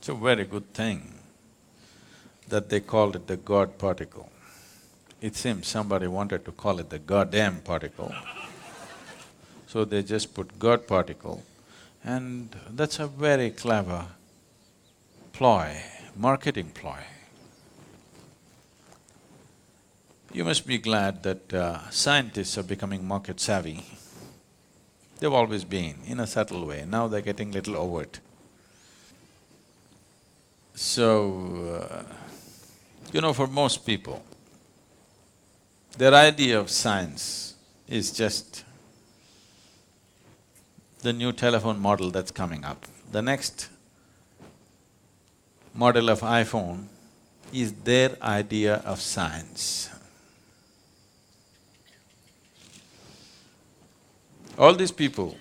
It's a very good thing that they called it the God particle. It seems somebody wanted to call it the goddamn particle, so they just put God particle, and that's a very clever ploy, marketing ploy. You must be glad that scientists are becoming market savvy. They've always been, in a subtle way, now they're getting little overt. So, for most people, their idea of science is just the new telephone model that's coming up. The next model of iPhone is their idea of science. All these people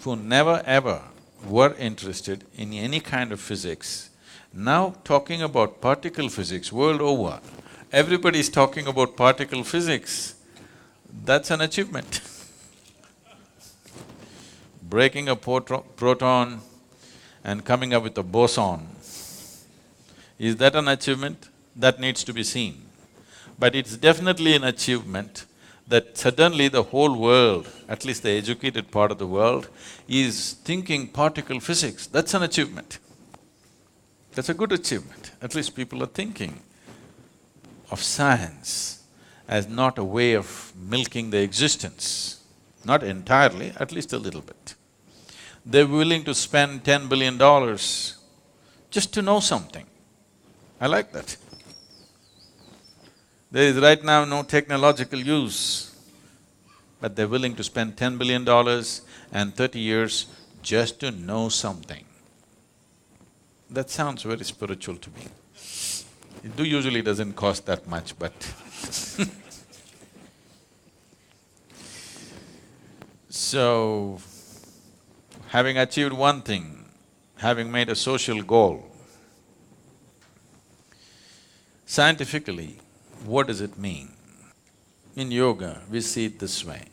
who never ever were interested in any kind of physics, now talking about particle physics world over, everybody is talking about particle physics. That's an achievement. Breaking a proton and coming up with a boson, is that an achievement? That needs to be seen. But it's definitely an achievement that suddenly the whole world, at least the educated part of the world, is thinking particle physics. That's an achievement. That's a good achievement. At least people are thinking of science as not a way of milking the existence. Not entirely, at least a little bit. They're willing to spend $10 billion just to know something. I like that. There is right now no technological use, but they're willing to spend $10 billion and 30 years just to know something. That sounds very spiritual to me. It usually doesn't cost that much, but so, having achieved one thing, having made a social goal, scientifically, what does it mean? In yoga, we see it this way.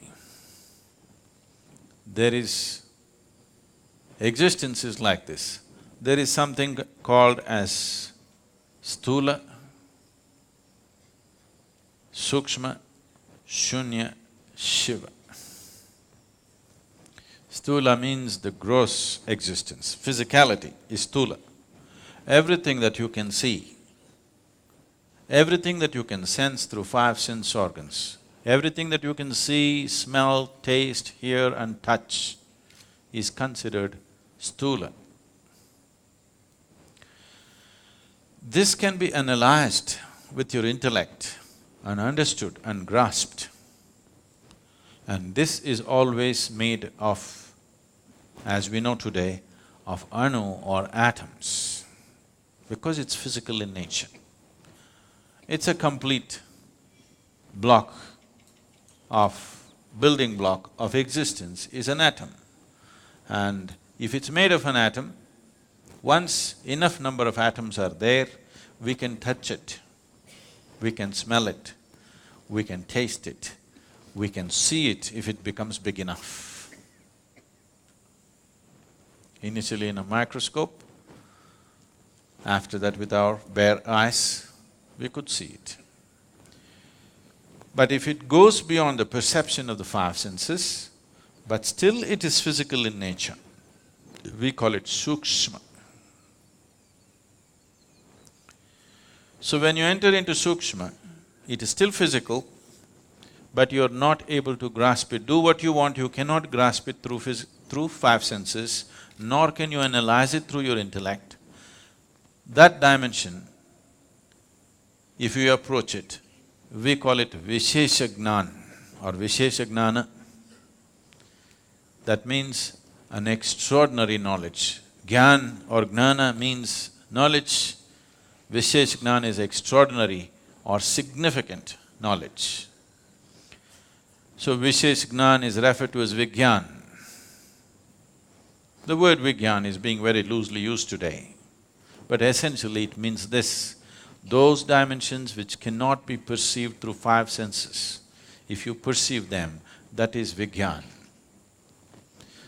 Existence is like this. There is something called as sthula, sukshma, shunya, shiva. Sthula means the gross existence, physicality is sthula. Everything that you can see, everything that you can sense through five sense organs, everything that you can see, smell, taste, hear and touch is considered sthula. This can be analyzed with your intellect and understood and grasped. And this is always made of, as we know today, of anu or atoms, because it's physical in nature. It's a complete block of… building block of existence is an atom. And if it's made of an atom, once enough number of atoms are there, we can touch it, we can smell it, we can taste it, we can see it if it becomes big enough. Initially in a microscope, after that with our bare eyes, we could see it. But if it goes beyond the perception of the five senses, but still it is physical in nature, we call it sukshma. So when you enter into sukshma, it is still physical, but you're not able to grasp it. Do what you want, you cannot grasp it through five senses, nor can you analyze it through your intellect. That dimension, if you approach it, we call it vishesha jnana or vishesha jnana. That means an extraordinary knowledge. Gyan or jnana means knowledge, vishesha jnana is extraordinary or significant knowledge. So vishesha jnana is referred to as vigyan. The word vigyan is being very loosely used today, but essentially it means this: those dimensions which cannot be perceived through five senses, if you perceive them, that is vigyan.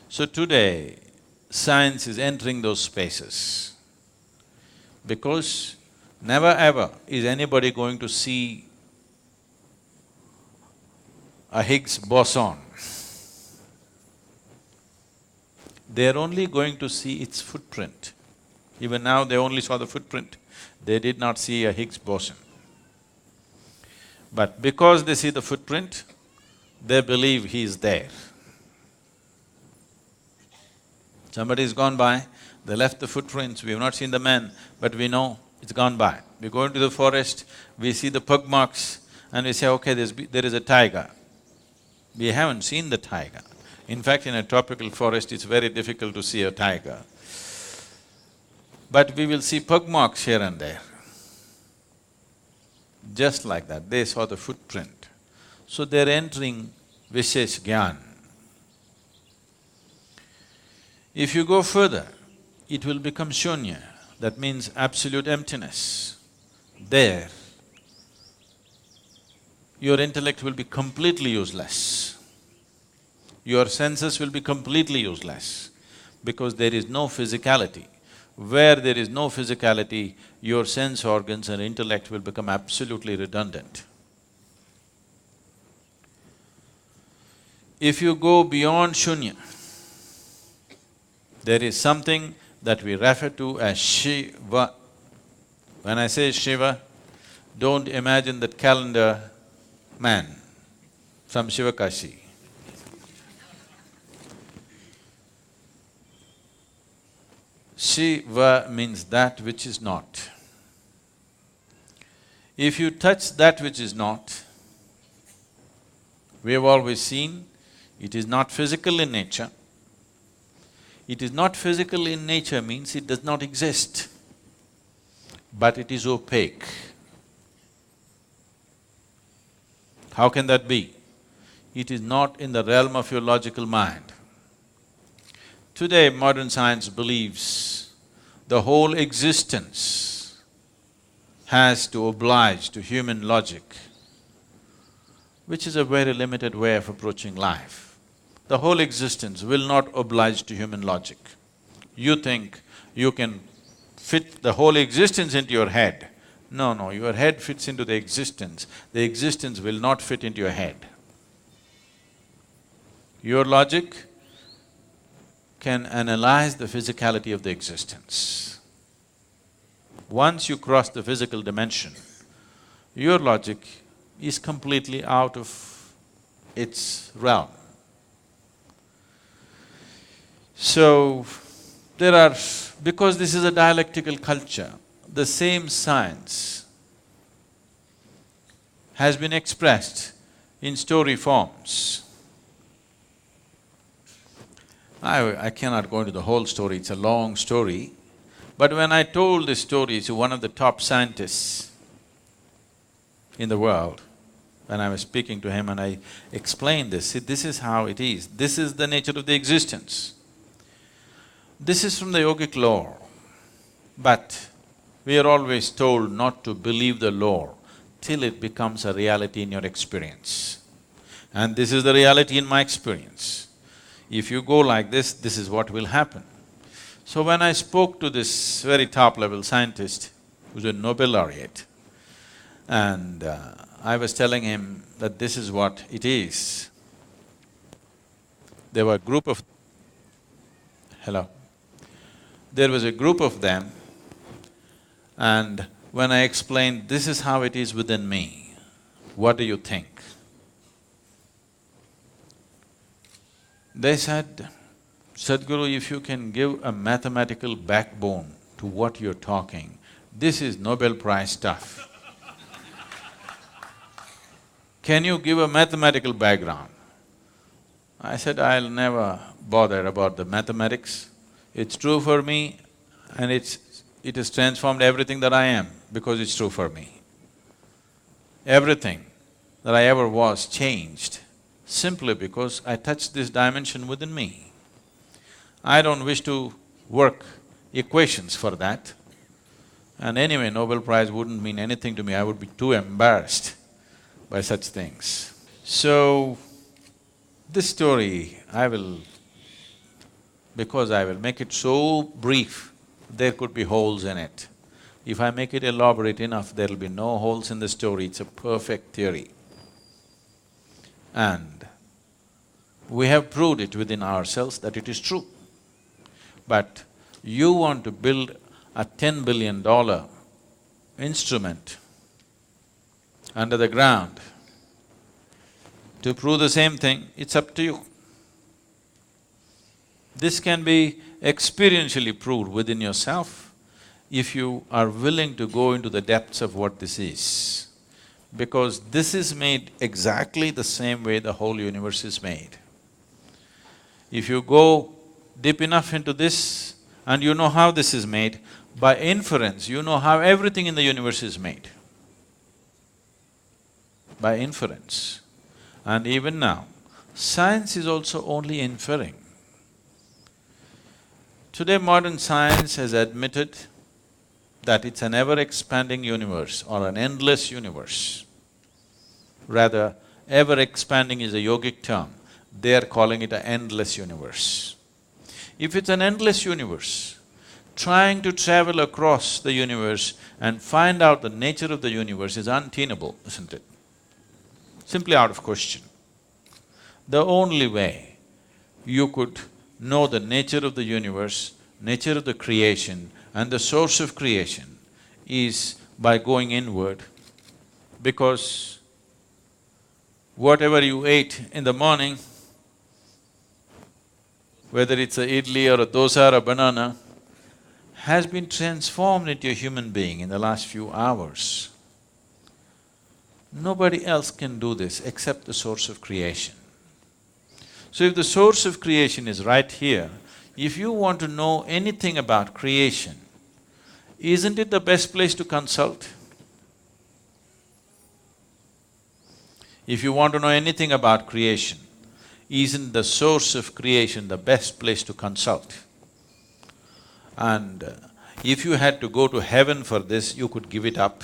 So today, science is entering those spaces. Because never ever is anybody going to see a Higgs boson. They're only going to see its footprint. Even now they only saw the footprint, they did not see a Higgs boson. But because they see the footprint, they believe he is there. Somebody's gone by, they left the footprints, we have not seen the man, but we know it's gone by. We go into the forest, we see the pug marks and we say, okay, there is a tiger. We haven't seen the tiger. In fact, in a tropical forest, it's very difficult to see a tiger. But we will see pug marks here and there. Just like that, they saw the footprint. So they're entering Vishesh Gyan. If you go further, it will become shunya, that means absolute emptiness. There, your intellect will be completely useless. Your senses will be completely useless because there is no physicality. Where there is no physicality, your sense organs and intellect will become absolutely redundant. If you go beyond shunya, there is something that we refer to as Shiva. When I say Shiva, don't imagine that calendar man from Shivakashi. Shiva means that which is not. If you touch that which is not, we have always seen, it is not physical in nature. It is not physical in nature means it does not exist, but it is opaque. How can that be? It is not in the realm of your logical mind. Today, modern science believes the whole existence has to oblige to human logic, which is a very limited way of approaching life. The whole existence will not oblige to human logic. You think you can fit the whole existence into your head. No, your head fits into the existence will not fit into your head. Your logic can analyze the physicality of the existence. Once you cross the physical dimension, your logic is completely out of its realm. So, because this is a dialectical culture, the same science has been expressed in story forms. I cannot go into the whole story, it's a long story. But when I told this story to one of the top scientists in the world, when I was speaking to him and I explained this, see, this is how it is, this is the nature of the existence. This is from the yogic lore, but we are always told not to believe the lore till it becomes a reality in your experience. And this is the reality in my experience. If you go like this is what will happen. So when I spoke to this very top-level scientist, who's a Nobel laureate, and I was telling him that this is what it is, there were a group of… Hello? There was a group of them, and when I explained, this is how it is within me, what do you think? They said, Sadhguru, if you can give a mathematical backbone to what you're talking, this is Nobel Prize stuff. Can you give a mathematical background? I said, I'll never bother about the mathematics. It's true for me and it has transformed everything that I am because it's true for me. Everything that I ever was changed simply because I touched this dimension within me. I don't wish to work equations for that. And anyway, Nobel Prize wouldn't mean anything to me, I would be too embarrassed by such things. So, this story, because I will make it so brief, there could be holes in it. If I make it elaborate enough, there'll be no holes in the story, it's a perfect theory. And we have proved it within ourselves that it is true. But you want to build a $10 billion instrument under the ground to prove the same thing, it's up to you. This can be experientially proved within yourself if you are willing to go into the depths of what this is. Because this is made exactly the same way the whole universe is made. If you go deep enough into this and you know how this is made, by inference, you know how everything in the universe is made. By inference. And even now, science is also only inferring. Today modern science has admitted that it's an ever-expanding universe or an endless universe. Rather, ever-expanding is a yogic term, they are calling it an endless universe. If it's an endless universe, trying to travel across the universe and find out the nature of the universe is untenable, isn't it? Simply out of question. The only way you could know the nature of the universe, nature of the creation and the source of creation is by going inward, because whatever you ate in the morning, whether it's a idli or a dosa or a banana, has been transformed into a human being in the last few hours. Nobody else can do this except the source of creation. So if the source of creation is right here, if you want to know anything about creation, isn't it the best place to consult? If you want to know anything about creation, isn't the source of creation the best place to consult? And if you had to go to heaven for this, you could give it up.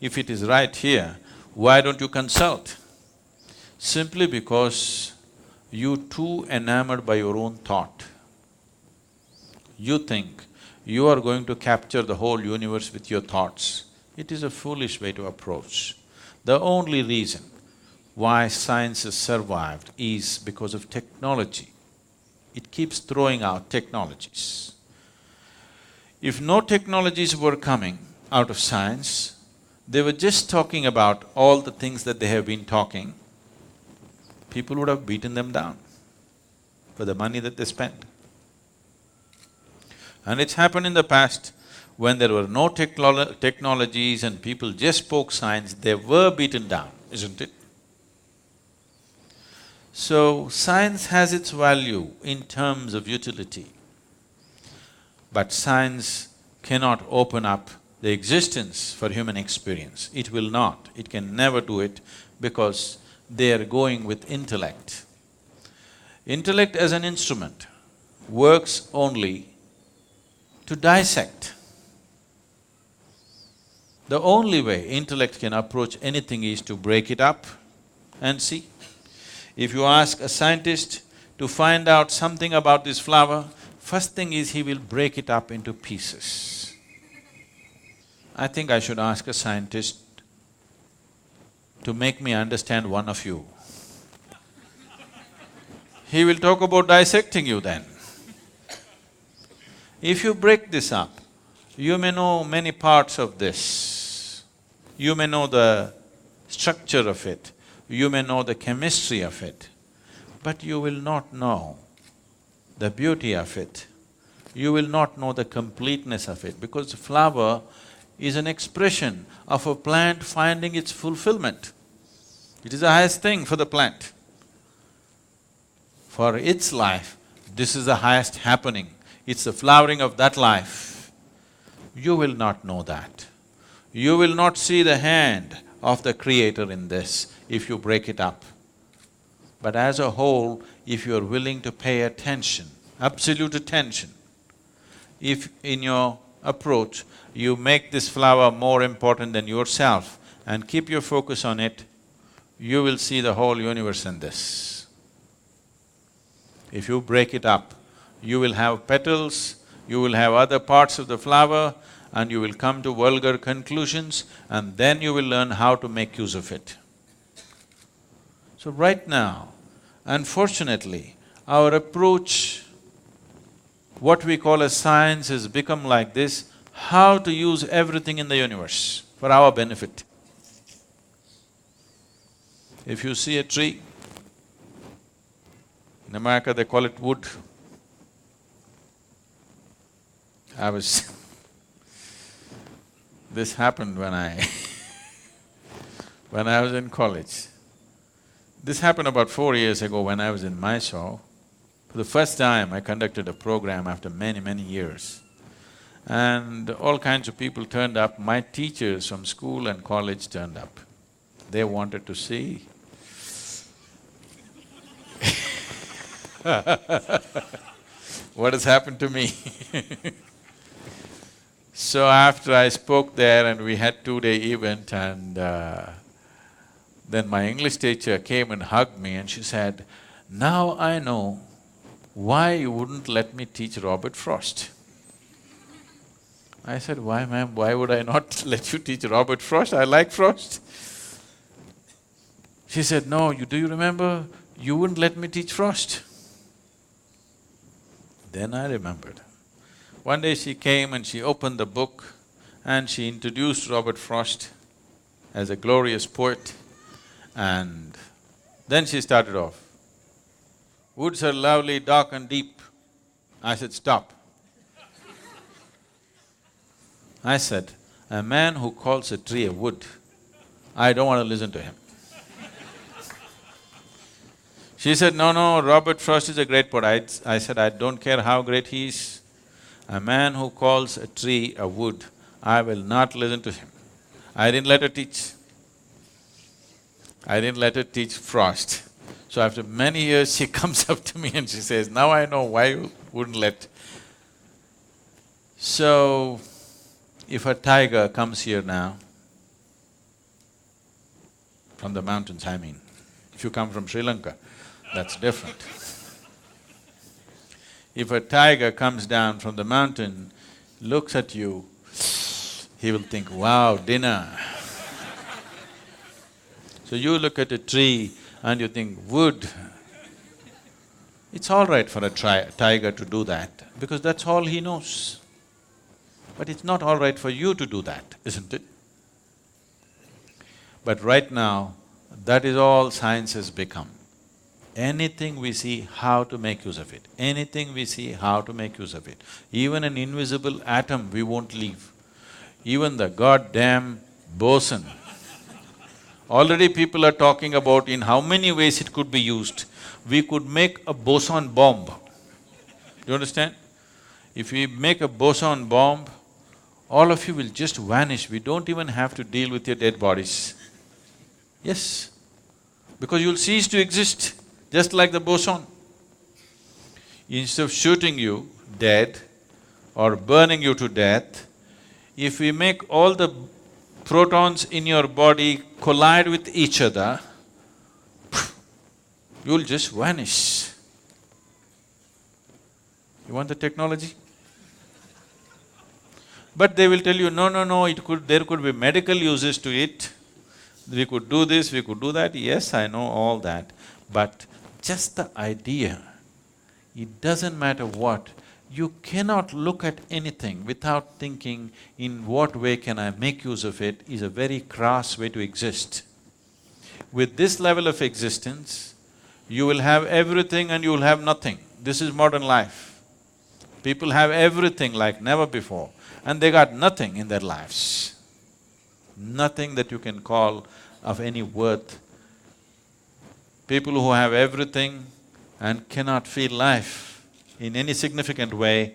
If it is right here, why don't you consult? Simply because you're too enamored by your own thought. You think you are going to capture the whole universe with your thoughts. It is a foolish way to approach. The only reason why science has survived is because of technology. It keeps throwing out technologies. If no technologies were coming out of science, they were just talking about all the things that they have been talking, people would have beaten them down for the money that they spent. And it's happened in the past, when there were no technologies and people just spoke science, they were beaten down, isn't it? So, science has its value in terms of utility, but science cannot open up the existence for human experience. It will not, it can never do it, because they are going with intellect. Intellect as an instrument works only to dissect. The only way intellect can approach anything is to break it up and see. If you ask a scientist to find out something about this flower, first thing is he will break it up into pieces. I think I should ask a scientist to make me understand one of you. He will talk about dissecting you then. If you break this up, you may know many parts of this. You may know the structure of it, you may know the chemistry of it, but you will not know the beauty of it. You will not know the completeness of it, because the flower is an expression of a plant finding its fulfillment. It is the highest thing for the plant. For its life, this is the highest happening. It's the flowering of that life. You will not know that. You will not see the hand of the Creator in this if you break it up. But as a whole, if you are willing to pay attention, absolute attention, if in your approach you make this flower more important than yourself and keep your focus on it, you will see the whole universe in this. If you break it up, you will have petals, you will have other parts of the flower, and you will come to vulgar conclusions, and then you will learn how to make use of it. So right now, unfortunately, our approach, what we call as science, has become like this: how to use everything in the universe for our benefit. If you see a tree, in America they call it wood. This happened when when I was in college. This happened about 4 years ago when I was in Mysore. For the first time, I conducted a program after many, many years. And all kinds of people turned up. My teachers from school and college turned up. They wanted to see what has happened to me. So after I spoke there and we had 2-day event, and then my English teacher came and hugged me and she said, "Now I know why you wouldn't let me teach Robert Frost." I said, "Why, ma'am, why would I not let you teach Robert Frost? I like Frost." She said, "No, do you remember, you wouldn't let me teach Frost?" Then I remembered. One day she came and she opened the book and she introduced Robert Frost as a glorious poet, and then she started off, "Woods are lovely, dark and deep." I said, "Stop." I said, "A man who calls a tree a wood, I don't want to listen to him." She said, "No, Robert Frost is a great poet." I said, "I don't care how great he is. A man who calls a tree a wood, I will not listen to him." I didn't let her teach. I didn't let her teach Frost. So after many years, she comes up to me and she says, "Now I know why you wouldn't let." So, if a tiger comes here now, from the mountains, I mean, if you come from Sri Lanka, that's different. If a tiger comes down from the mountain, looks at you, he will think, "Wow, dinner." So you look at a tree and you think, "Wood." It's all right for a tiger to do that, because that's all he knows. But it's not all right for you to do that, isn't it? But right now, that is all science has become. Anything we see, how to make use of it. Anything we see, how to make use of it. Even an invisible atom, we won't leave. Even the goddamn boson. Already people are talking about in how many ways it could be used. We could make a boson bomb. You understand? If we make a boson bomb, all of you will just vanish. We don't even have to deal with your dead bodies. Yes, because you'll cease to exist, just like the boson. Instead of shooting you dead or burning you to death, if we make all the protons in your body collide with each other, you'll just vanish. You want the technology? But they will tell you, no, there could be medical uses to it. We could do this, we could do that. Yes, I know all that. But just the idea, it doesn't matter what, you cannot look at anything without thinking, in what way can I make use of it, is a very crass way to exist. With this level of existence, you will have everything and you will have nothing. This is modern life. People have everything like never before, and they got nothing in their lives. Nothing that you can call of any worth. People who have everything and cannot feel life in any significant way,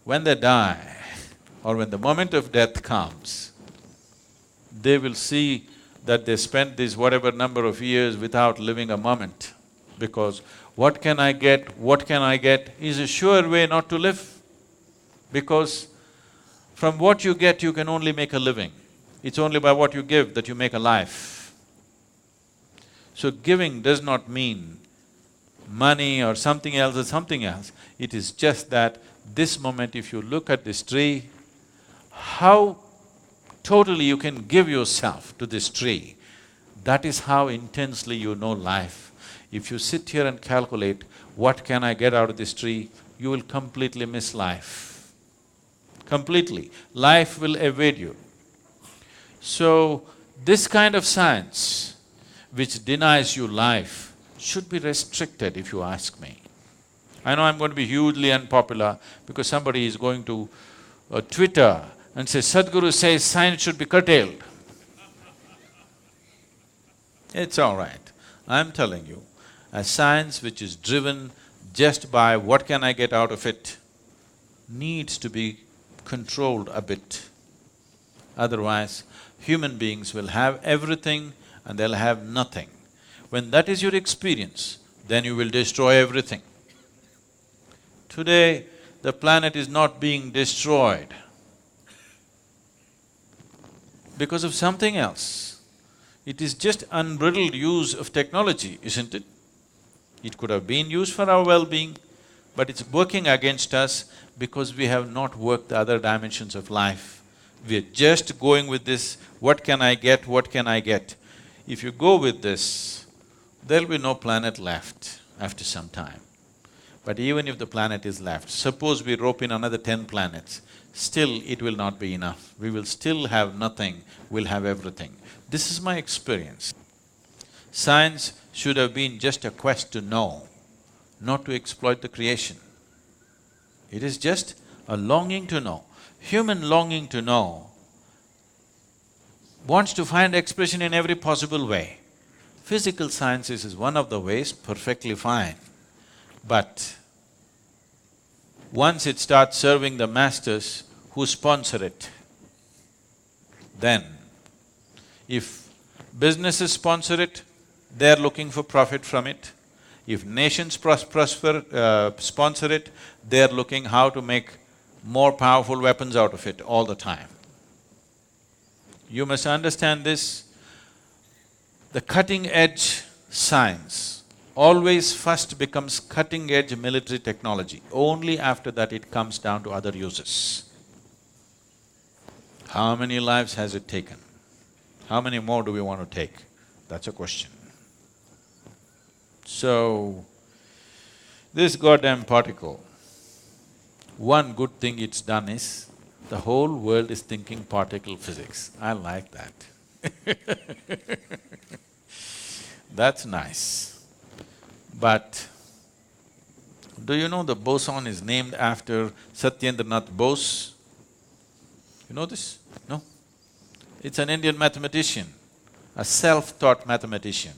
when they die or when the moment of death comes, they will see that they spent these whatever number of years without living a moment, because what can I get is a sure way not to live, because from what you get you can only make a living. It's only by what you give that you make a life. So giving does not mean money or something else or something else. It is just that this moment, if you look at this tree, how totally you can give yourself to this tree, that is how intensely you know life. If you sit here and calculate, what can I get out of this tree, you will completely miss life. Completely. Life will evade you. So, this kind of science which denies you life should be restricted, if you ask me. I know I'm going to be hugely unpopular because somebody is going to Twitter and say, Sadhguru says science should be curtailed. It's all right. I'm telling you, a science which is driven just by what can I get out of it needs to be controlled a bit. Otherwise, human beings will have everything and they'll have nothing. When that is your experience, then you will destroy everything. Today, the planet is not being destroyed because of something else. It is just unbridled use of technology, isn't it? It could have been used for our well-being, but it's working against us because we have not worked the other dimensions of life. We're just going with this, what can I get, what can I get? If you go with this, there'll be no planet left after some time. But even if the planet is left, suppose we rope in another 10 planets, still it will not be enough. We will still have nothing, we'll have everything. This is my experience. Science should have been just a quest to know, not to exploit the creation. It is just a longing to know. Human longing to know wants to find expression in every possible way. Physical sciences is one of the ways, perfectly fine. But once it starts serving the masters who sponsor it, then if businesses sponsor it, they're looking for profit from it. If nations sponsor it, they're looking how to make more powerful weapons out of it all the time. You must understand this. The cutting-edge science always first becomes cutting-edge military technology. Only after that it comes down to other uses. How many lives has it taken? How many more do we want to take? That's a question. So, this goddamn particle, one good thing it's done is, the whole world is thinking particle physics. I like that. That's nice. But do you know the boson is named after Satyendranath Bose? You know this? No? It's an Indian mathematician, a self-taught mathematician.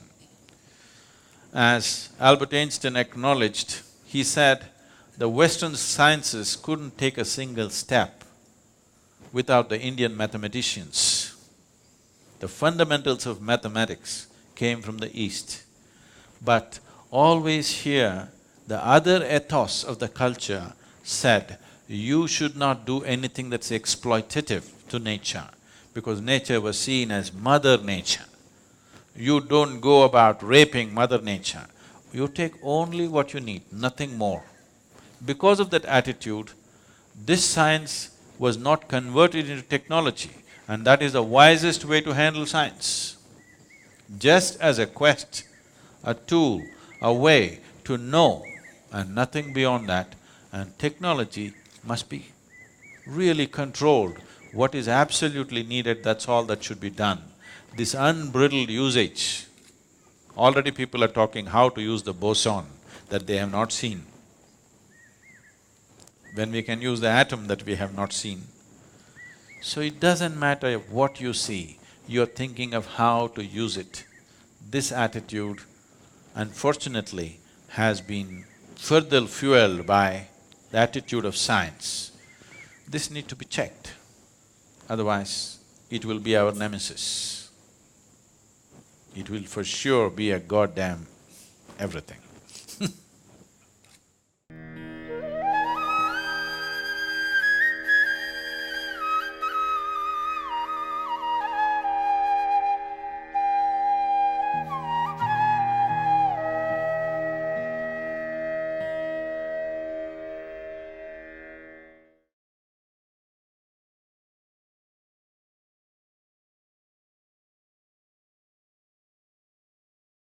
As Albert Einstein acknowledged, he said, the Western sciences couldn't take a single step without the Indian mathematicians. The fundamentals of mathematics came from the East. But always here, the other ethos of the culture said, you should not do anything that's exploitative to nature, because nature was seen as Mother Nature. You don't go about raping Mother Nature. You take only what you need, nothing more. Because of that attitude, this science was not converted into technology, and that is the wisest way to handle science. Just as a quest, a tool, a way to know, and nothing beyond that, and technology must be really controlled. What is absolutely needed, that's all that should be done. This unbridled usage, already people are talking how to use the boson that they have not seen. When we can use the atom that we have not seen. So it doesn't matter what you see, you're thinking of how to use it. This attitude, unfortunately, has been further fueled by the attitude of science. This need to be checked, otherwise it will be our nemesis. It will for sure be a goddamn everything.